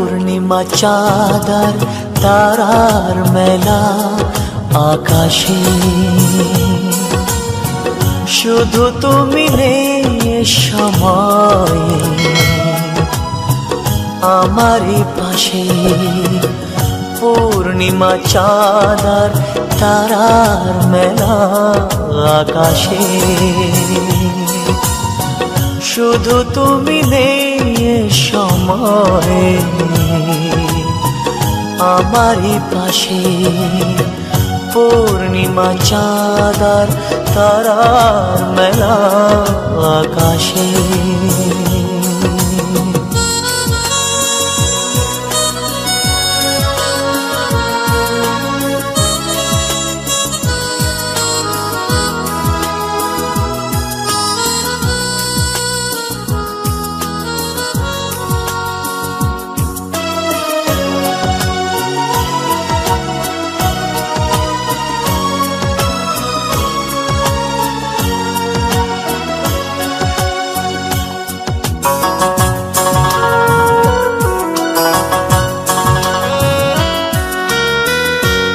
পূর্ণিমা চাঁদার তারার মেলা আকাশে, শুধু তুমি নেই সময় আমারই পাশে। পূর্ণিমা চাঁদার তারার মেলা আকাশে, শুধু তুমি নেই সময় আমারই পাশে। পূর্ণিমা চাঁদার তারার মেলা আকাশে।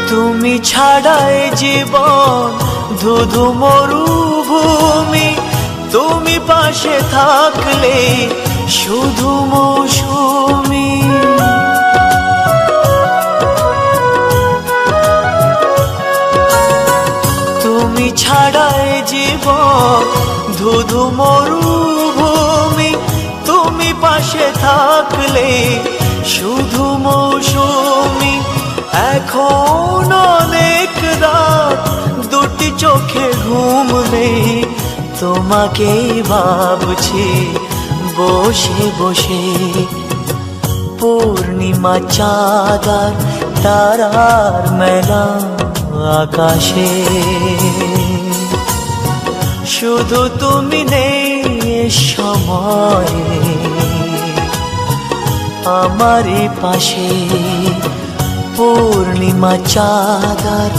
তুমি ছাড়াই জীবন ধুধু মরুভূমি, তুমি পাশে থাকলে শুধু মৌসুমি। তুমি ছাড়াই জীবন ধুধু মরুভূমি, তুমি পাশে থাকলে শুধু মৌসুমি। এখন অনেক রাত দুটি চোখে ঘুম নেই, তোমাকেই ভাবছি বসে বসে। পূর্ণিমা চাঁদার তারার মেলা আকাশে, শুধু তুমি নেই সময় আমারই পাশে। পূর্ণিমা চাঁদার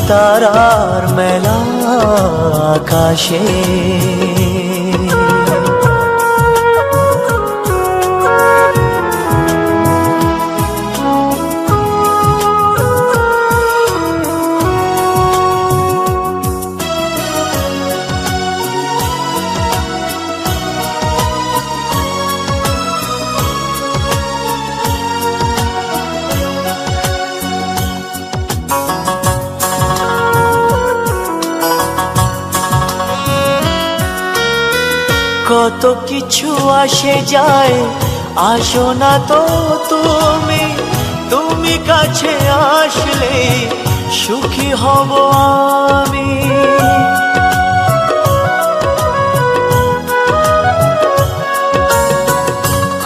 তারার মেলা আকাশে। কত কিছু আসে যায়, আসো না তো তুমি, তুমি কাছে আসলে সুখী হব আমি।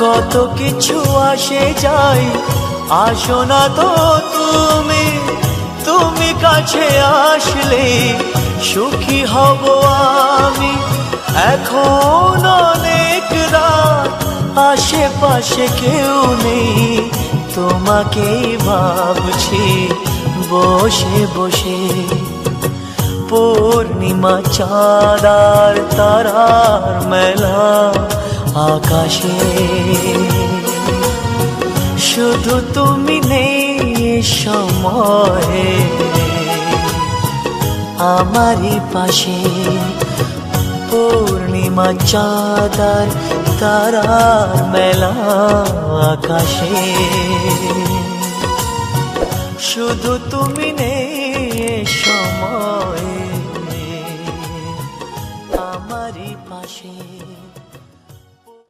কত কিছু আসে যায়, আসো না তো তুমি, তুমি কাছে আসলে সুখী হব আমি। এখন অনেক রাত আশেপাশে কেউ নেই, তোমাকেই ভাবছি বসে বসে। পূর্ণিমা চাঁদার তারার মেলা আকাশে, শুধু তুমি নেই সময়ে আমারই পাশে। পূর্ণিমা চাঁদার তারার মেলা আকাশে, শুধু তুমি নেই